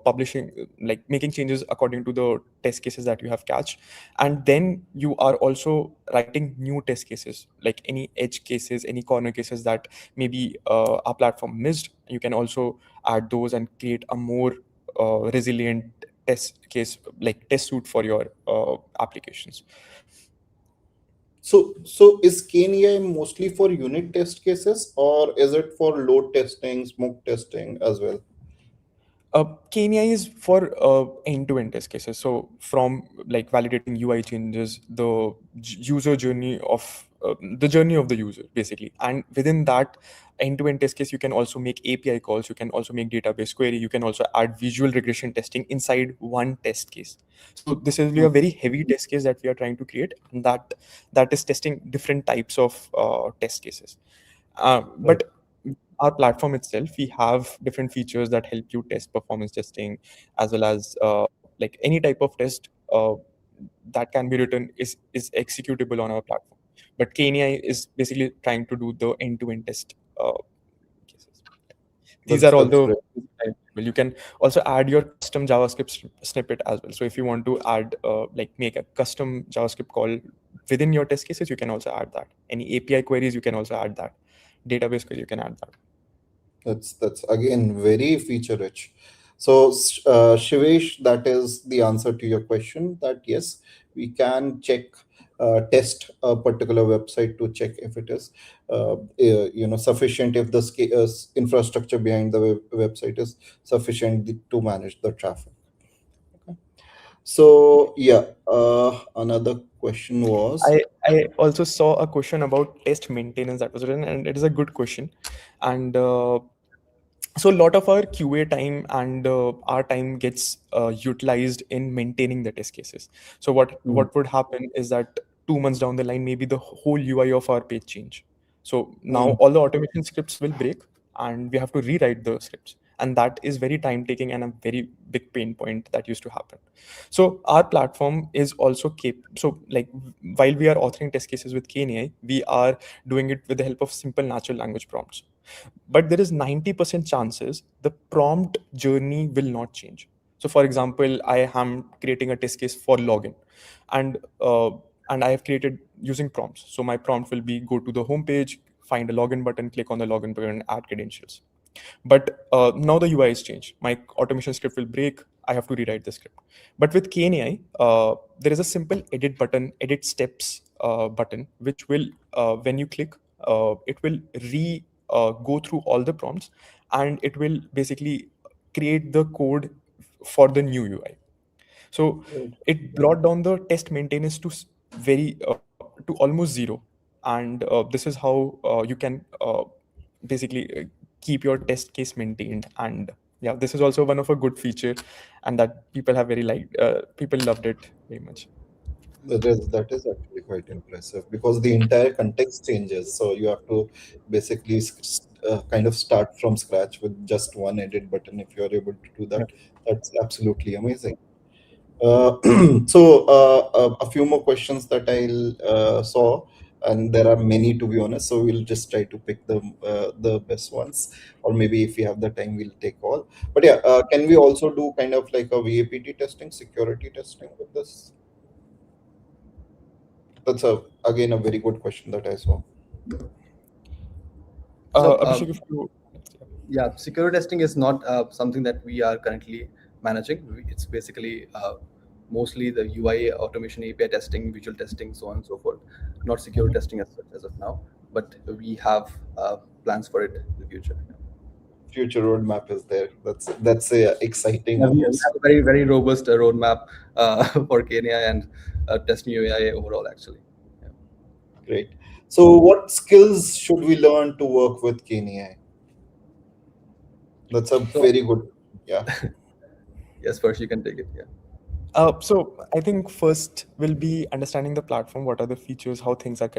publishing, like making changes according to the test cases that you have catched. And then you are also writing new test cases, like any edge cases, any corner cases that maybe our platform missed. You can also add those and create a more resilient test case, like test suite for your applications. So is KNEI mostly for unit test cases, or is it for load testing, smoke testing as well? KNI is for end-to-end test cases. So from like validating UI changes, user journey of the journey of the user basically, and within that end-to-end test case, you can also make API calls. You can also make database query. You can also add visual regression testing inside one test case. So this is really a very heavy test case that we are trying to create, and that is testing different types of test cases. Right. But our platform itself, we have different features that help you test performance testing, as well as like any type of test that can be written is executable on our platform. But KNI is basically trying to do the end-to-end test cases. These are all That's the great. well, you can also add your custom JavaScript snippet as well. So if you want to add like make a custom JavaScript call within your test cases, you can also add that. Any API queries, you can also add that. Database query, you can add that. That's again very feature rich. So Shivesh, that is the answer to your question. That yes, we can check, test a particular website to check if it is, sufficient. If the infrastructure behind the website is sufficient to manage the traffic. Okay. So yeah, another question was. I also saw a question about test maintenance that was written, and it is a good question. And so a lot of our QA time and our time gets utilized in maintaining the test cases. So Hmm. what would happen is that 2 months down the line, maybe the whole UI of our page change. So now Hmm. all the automation scripts will break, and we have to rewrite the scripts, and that is very time taking and a very big pain point that used to happen. So our platform is also so like while we are authoring test cases with KNI, we are doing it with the help of simple natural language prompts. But there is 90% chances the prompt journey will not change. So for example, I am creating a test case for login, and I have created using prompts. So my prompt will be go to the home page, find a login button, click on the login button, add credentials. But now the UI is changed. My automation script will break. I have to rewrite the script. But with KNAI, there is a simple edit button, edit steps button, which will, when you click, it will go through all the prompts, and it will basically create the code for the new UI. So Right. it brought down the test maintenance to very to almost zero, and this is how you can basically keep your test case maintained. And yeah, this is also one of a good feature, and that people have very liked. People loved it very much. That is actually quite impressive because the entire context changes. So you have to basically kind of start from scratch with just one edit button. If you are able to do that, that's absolutely amazing. Uh, a few more questions that I saw, and there are many to be honest. So we'll just try to pick the best ones, or maybe if we have the time, we'll take all. But yeah, can we also do kind of like a VAPT testing, security testing with this? That's a again a very good question that I saw. So Abhishek, if you, yeah, security testing is not something that we are currently managing. It's basically mostly the UI automation, API testing, visual testing, so on and so forth. Not security Mhm. testing as such as of now, but we have plans for it in the future. Future roadmap is there. That's exciting We almost. have a very, very robust roadmap for KaneAI and TestMu AI overall, actually. Yeah. Great. So, what skills should we learn to work with KaneAI? That's a So, very good. Yeah. yes, first you can take it. Yeah. so I think first will be understanding the platform, what are the features, how things are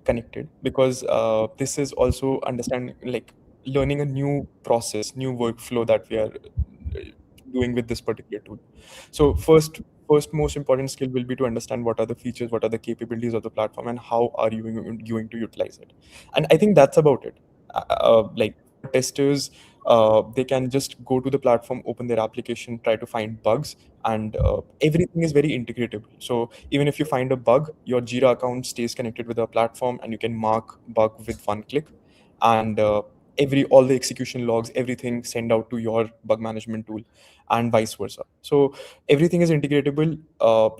connected, because this is also understanding, like learning a new process, new workflow that we are doing with this particular tool. So first most important skill will be to understand what are the features, what are the capabilities of the platform, and how are you going to utilize it. And I think that's about it. Like for testers, they can just go to the platform, open their application, try to find bugs, and everything is very integratable. So even if you find a bug, your Jira account stays connected with the platform, and you can mark bug with one click, and every all the execution logs, everything send out to your bug management tool, and vice versa. So everything is integratable.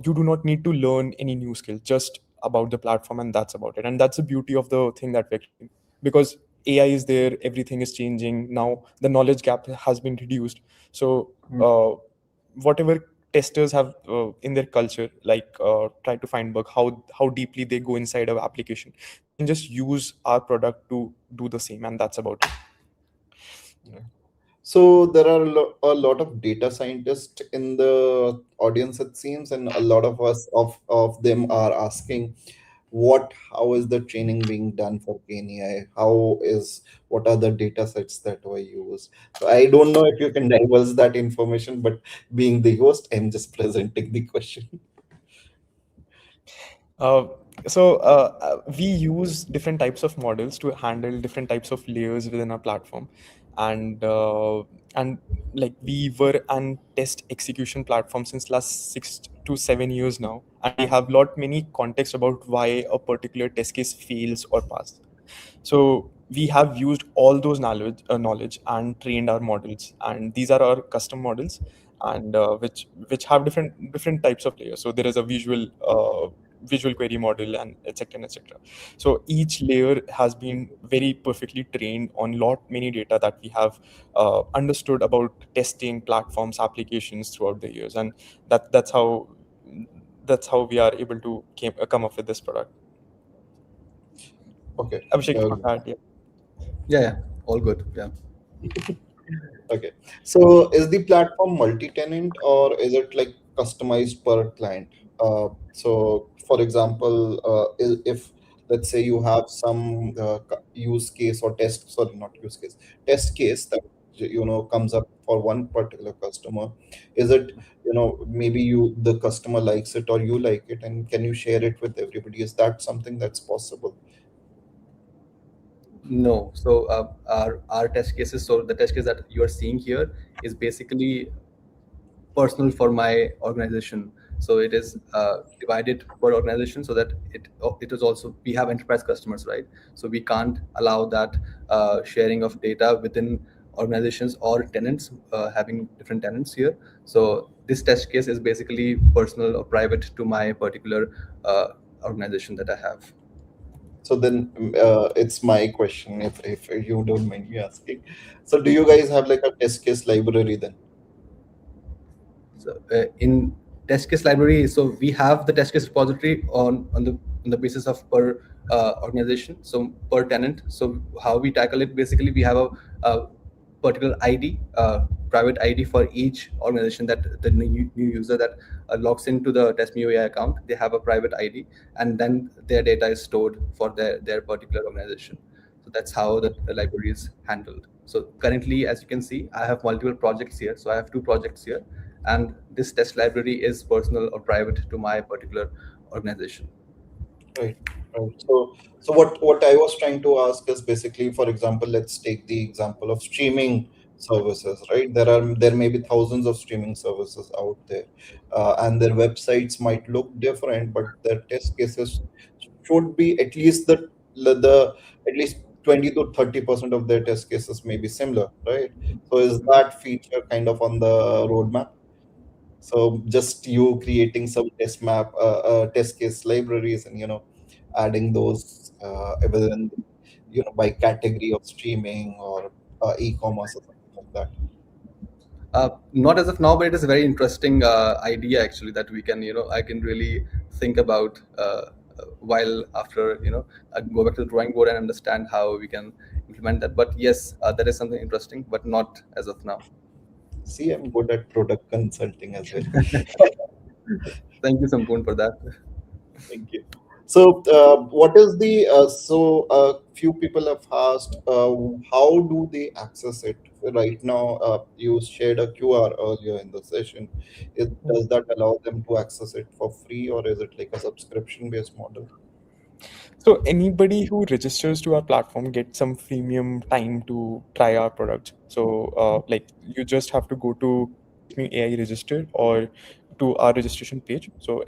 You do not need to learn any new skill, just about the platform, and that's about it. And that's the beauty of the thing that we're creating, because AI is there, everything is changing now, the knowledge gap has been reduced. So whatever testers have in their culture, like try to find bug, how deeply they go inside of application, they can just use our product to do the same, and that's about it. Yeah. So there are a lot of data scientists in the audience, it seems, and a lot of us of them are asking, how is the training being done for KNAI? What are the data sets that were used? So I don't know if you can divulge that information, but being the host, I'm just presenting the question. Uh, so we use different types of models to handle different types of layers within our platform, and and like we were an test execution platform since last 6 to 7 years now, and we have lot many context about why a particular test case fails or passes. So we have used all those knowledge and trained our models, and these are our custom models, and which have different types of layers. So there is a visual query model, and etc and etc. So each layer has been very perfectly trained on lot many data that we have understood about testing platforms, applications throughout the years, and that's how we are able to come up with this product. Okay. Abhishek, if you Uh, want to add, yeah. Yeah, yeah, all good. Yeah. Okay. So is the platform multi-tenant or is it like customized per client? So for example, if let's say you have some use case or test, sorry, not use case, test case that comes up for one particular customer, is it maybe the customer likes it or you like it, and can you share it with everybody? Is that something that's possible? No. So our test cases. So the test case that you are seeing here is basically personal for my organization. So it is divided per organization so that it is also, we have enterprise customers, right? So we can't allow that sharing of data within organizations or tenants, having different tenants here. So this test case is basically personal or private to my particular organization that I have. So then it's my question, if you don't mind me asking. So do you guys have like a test case library then? So in test case library, so we have the test case repository on the basis of per organization, so per tenant. So how we tackle it, basically we have a particular ID, private ID for each organization, that the new user that logs into the TestMu AI account, they have a private ID, and then their data is stored for their particular organization. So that's how the library is handled. So currently, as you can see, I have multiple projects here. So I have two projects here, and this test library is personal or private to my particular organization. Right. Right. So what I was trying to ask is basically, for example, let's take the example of streaming services, right? There may be thousands of streaming services out there, and their websites might look different, but their test cases should be at least the at least 20 to 30% of their test cases may be similar, right? So is that feature kind of on the roadmap? So just you creating some test case libraries, and adding those within, by category of streaming or e-commerce or something like that. Not as of now, but it is a very interesting idea actually that we can, I can really think about while after, go back to the drawing board and understand how we can implement that. But yes, that is something interesting, but not as of now. See, I'm good at product consulting as well. Thank you, Sampoon, for that. Thank you. So, what is the few people have asked, how do they access it right now? You shared a QR earlier in the session. Does that allow them to access it for free, or is it like a subscription-based model? So anybody who registers to our platform gets some freemium time to try our product. So like you just have to go to TestMu AI register or to our registration page. So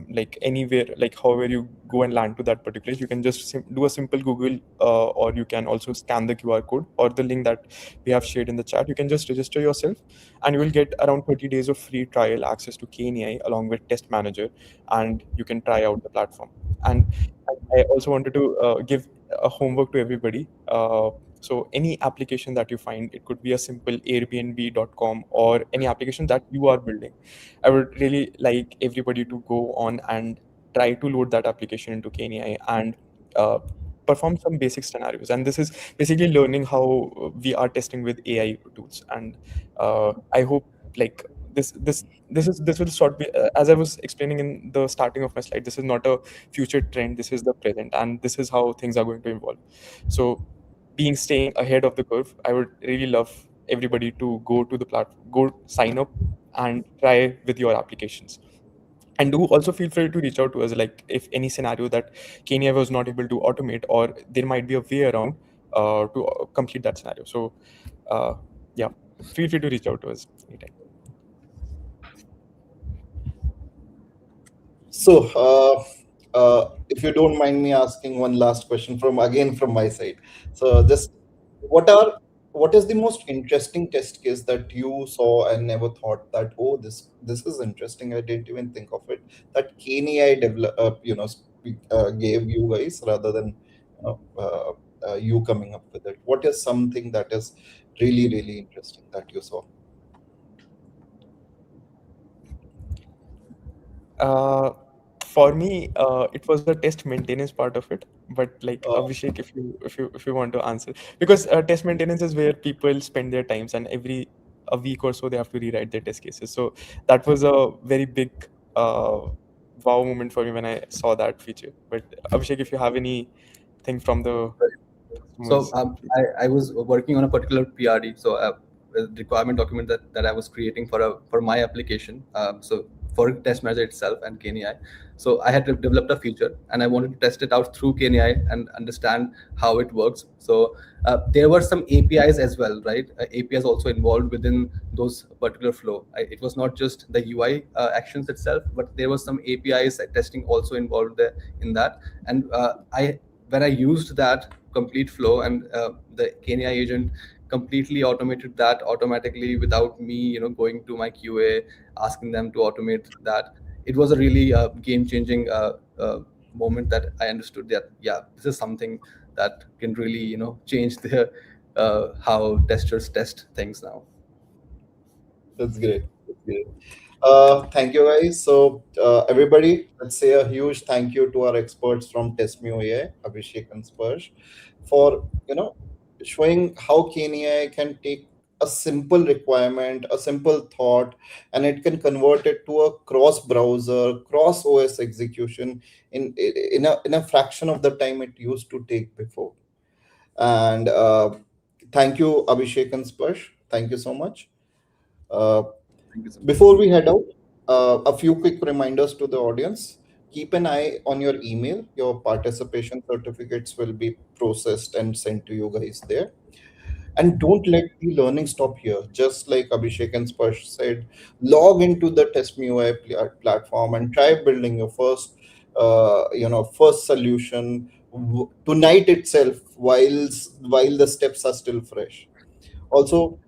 like anywhere, like however you go and land to that particular place, you can just do a simple Google or you can also scan the QR code or the link that we have shared in the chat. You can just register yourself and you will get around 30 days of free trial access to KaneAI along with Test Manager, and you can try out the platform. And I also wanted to give a homework to everybody. So any application that you find, it could be a simple Airbnb.com or any application that you are building. I would really like everybody to go on and try to load that application into KNI and uh, perform some basic scenarios. And this is basically learning how we are testing with AI tools. And I hope like this will sort be as I was explaining in the starting of my slide. This is not a future trend, this is the present, and this is how things are going to evolve. So being staying ahead of the curve, I would really love everybody to go to the platform, go sign up and try with your applications. And do also feel free to reach out to us, like if any scenario that Kenya was not able to automate, or there might be a way around to complete that scenario. So uh, yeah, feel free to reach out to us anytime. So, if you don't mind me asking one last question from my side. So, just what are what is the most interesting test case that you saw and never thought that, oh, this is interesting. I didn't even think of it. That KNI gave you guys rather than you coming up with it. What is something that is really interesting that you saw? Uh, for me, it was the test maintenance part of it. But like Uh, Abhishek, if you want to answer, because test maintenance is where people spend their times, and every a week or so they have to rewrite their test cases. So that was a very big uh, wow moment for me when I saw that feature. But Abhishek, if you have anything from the So customers, please. I was working on a particular PRD, so a requirement document that I was creating for my application. So for Test Manager itself and KNI. So I had developed a feature and I wanted to test it out through KNI and understand how it works. So there were some APIs as well, right? APIs also involved within those particular flow. It was not just the UI actions itself, but there was some APIs testing also involved there in that. And I when I used that complete flow and the KNI agent completely automated that automatically without me, going to my QA, asking them to automate that. It was a really game-changing moment that I understood that yeah, this is something that can really change the how testers test things now. that's great. That's great. Thank you, guys. So, everybody, let's say a huge thank you to our experts from TestMu AI, Abhishek and Sparsh, for showing how KNAI can take a simple requirement, a simple thought, and it can convert it to a cross browser, cross OS execution in a fraction of the time it used to take before. And thank you, Abhishek and Sparsh. Thank you so much. Uh, Thank you so much. Before we head out, a few quick reminders to the audience. Keep an eye on your email. Your participation certificates will be processed and sent to you guys there. And don't let the learning stop here. Just like Abhishek and Sparsh said, log into the TestMu AI platform and try building your first solution tonight itself, while the steps are still fresh. Also,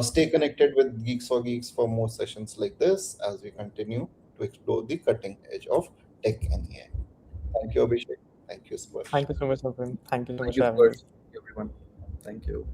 stay connected with Geeks for Geeks for more sessions like this as we continue to explore the cutting edge of tech and AI. Thank you, Abhishek. Thank you, Sparsh. Thank you so much, Navin. Thank you so Thank much you, for having me. Spurs. Thank you, everyone. Thank you.